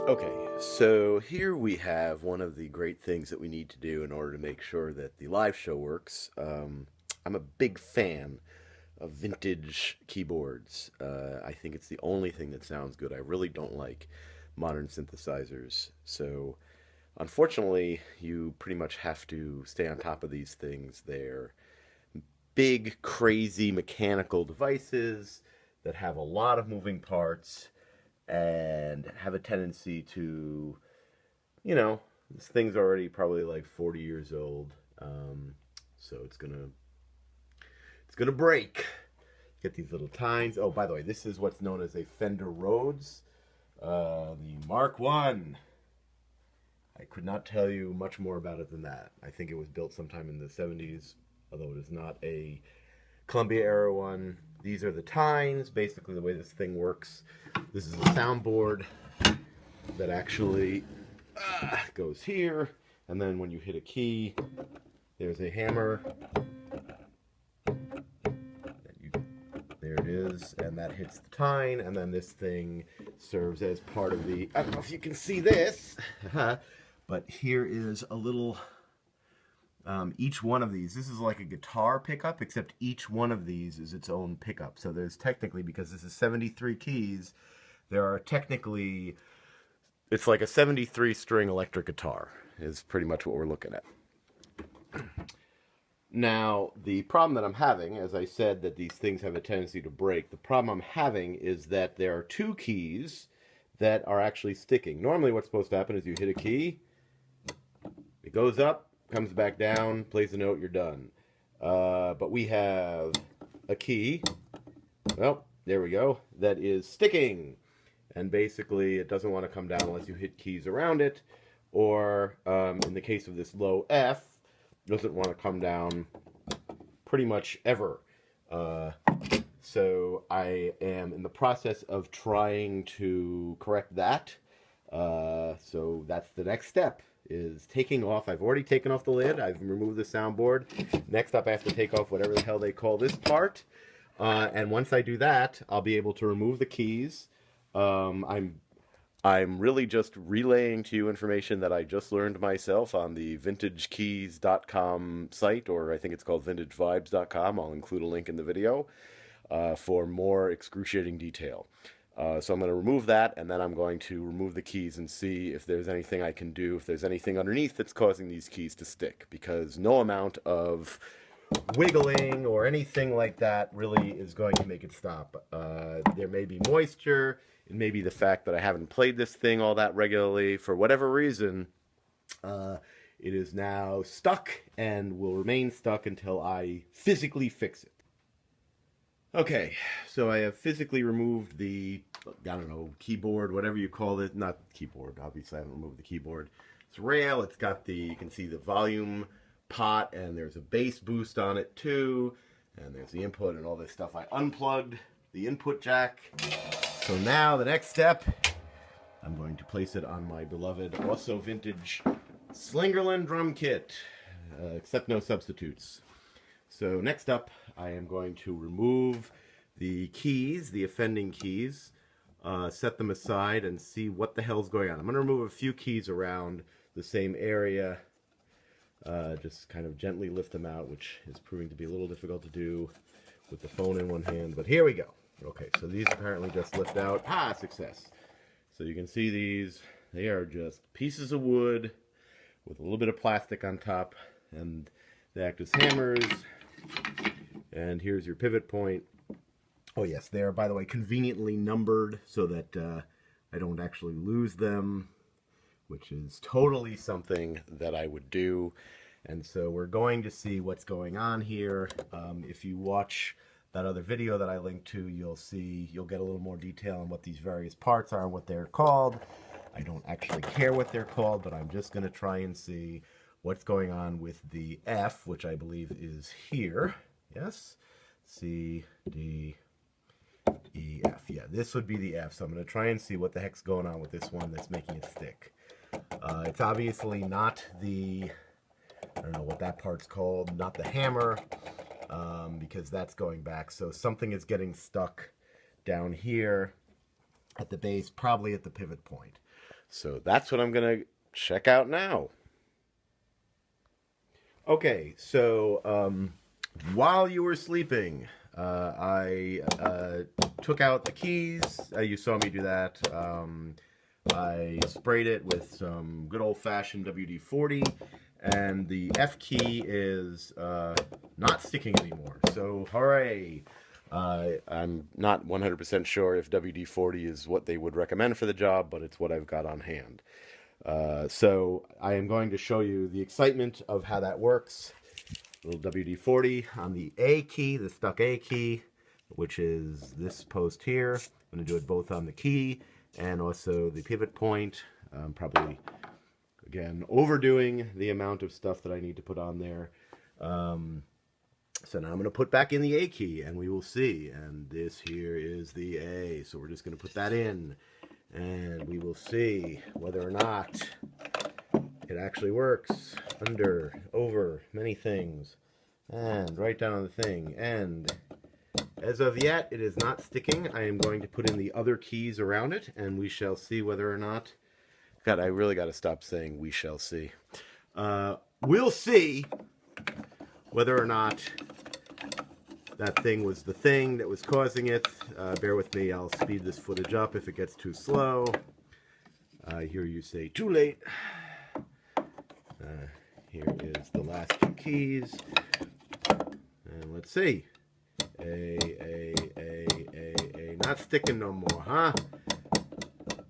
Okay, so here we have one of the great things that we need to do in order to make sure that the live show works. I'm a big fan of vintage keyboards. I think it's the only thing that sounds good. I really don't like modern synthesizers. So, unfortunately, you pretty much have to stay on top of these things. They're big, crazy mechanical devices that have a lot of moving parts and have a tendency to, this thing's already probably like 40 years old, so it's gonna break. Get these little tines. Oh, by the way, this is what's known as a Fender Rhodes, the Mark One. I could not tell you much more about it than that. I think it was built sometime in the 70s, although it is not a Columbia era one. These are the tines. Basically, the way this thing works, this is a soundboard that actually goes here, and then when you hit a key, there's a hammer. There it is, and that hits the tine, and then this thing serves as part of the, I don't know if you can see this, but here is a little, each one of these, this is like a guitar pickup, except each one of these is its own pickup. So there's technically, because this is 73 keys, there are technically, it's like a 73 string electric guitar is pretty much what we're looking at. Now, the problem that I'm having, as I said that these things have a tendency to break, the problem I'm having is that there are two keys that are actually sticking. Normally what's supposed to happen is you hit a key, it goes up, comes back down, plays a note, you're done. But we have a key, well, there we go, that is sticking. And basically it doesn't want to come down unless you hit keys around it, or in the case of this low F, doesn't want to come down pretty much ever. So I am in the process of trying to correct that. So that's the next step, is taking off. I've already taken off the lid. I've removed the soundboard. Next up, I have to take off whatever the hell they call this part. And once I do that, I'll be able to remove the keys. I'm really just relaying to you information that I just learned myself on the vintagekeys.com site, or I think it's called vintagevibes.com. I'll include a link in the video for more excruciating detail. So I'm going to remove that, and then I'm going to remove the keys and see if there's anything I can do, if there's anything underneath that's causing these keys to stick, because no amount of wiggling or anything like that really is going to make it stop. There may be moisture. It may be the fact that I haven't played this thing all that regularly. For whatever reason, it is now stuck and will remain stuck until I physically fix it. Okay, so I have physically removed the, I don't know, keyboard, whatever you call it. Not keyboard, obviously I haven't removed the keyboard. It's rail, it's got the, you can see the volume pot, and there's a bass boost on it too, and there's the input and all this stuff. I unplugged the input jack. So now the next step, I'm going to place it on my beloved, also vintage Slingerland drum kit, except no substitutes. So next up, I am going to remove the keys, the offending keys, set them aside and see what the hell's going on. I'm going to remove a few keys around the same area, just kind of gently lift them out, which is proving to be a little difficult to do with the phone in one hand, but here we go. Okay, so these apparently just lift out. Ah, success. So you can see these, they are just pieces of wood with a little bit of plastic on top, and they act as hammers. And here's your pivot point. Oh yes, they are, by the way, conveniently numbered so that I don't actually lose them, which is totally something that I would do. And so we're going to see what's going on here. If you watch that other video that I linked to, you'll get a little more detail on what these various parts are and what they're called. I don't actually care what they're called, but I'm just going to try and see what's going on with the F, which I believe is here. Yes? C, D, E, F. Yeah, this would be the F. So I'm going to try and see what the heck's going on with this one that's making it stick. It's obviously not the, I don't know what that part's called, not the hammer, because that's going back. So something is getting stuck down here at the base, probably at the pivot point. So that's what I'm going to check out now. Okay, so while you were sleeping, I took out the keys. You saw me do that. I sprayed it with some good old-fashioned WD-40, and the F key is not sticking anymore. So, hooray! I'm not 100% sure if WD-40 is what they would recommend for the job, but it's what I've got on hand. So I am going to show you the excitement of how that works. Little WD-40 on the A key, the stuck A key, which is this post here. I'm going to do it both on the key and also the pivot point. Probably, again, overdoing the amount of stuff that I need to put on there. So now I'm going to put back in the A key, and we will see. And this here is the A. So we're just going to put that in, and we will see whether or not it actually works. Under, over, many things. And right down on the thing. And as of yet, it is not sticking. I am going to put in the other keys around it, and we shall see whether or not... God, I really got to stop saying we shall see. We'll see whether or not that thing was the thing that was causing it. Bear with me, I'll speed this footage up if it gets too slow. I hear you say, too late. Here is the last two keys. And let's see. A. Not sticking no more, huh?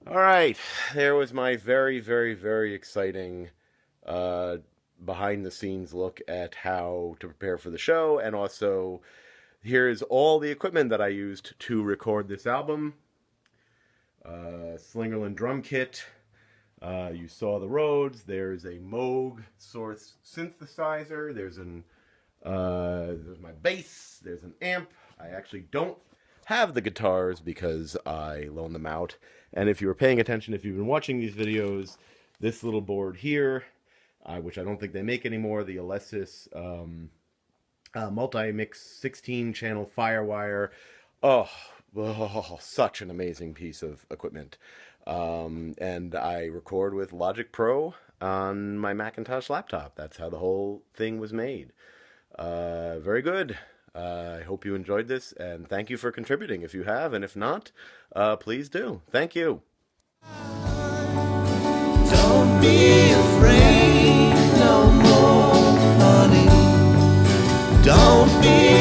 Alright, there was my very, very, very exciting behind-the-scenes look at how to prepare for the show, and also here's all the equipment that I used to record this album. Slingerland drum kit. You saw the Rhodes. There's a Moog Source synthesizer. There's my bass. There's an amp. I actually don't have the guitars because I loaned them out. And if you were paying attention, if you've been watching these videos, this little board here, which I don't think they make anymore, the Alesis multi-mix 16-channel Firewire. Oh, such an amazing piece of equipment. And I record with Logic Pro on my Macintosh laptop. That's how the whole thing was made. Very good. I hope you enjoyed this, and thank you for contributing if you have, and if not, please do. Thank you. Don't be afraid no more, honey. Don't be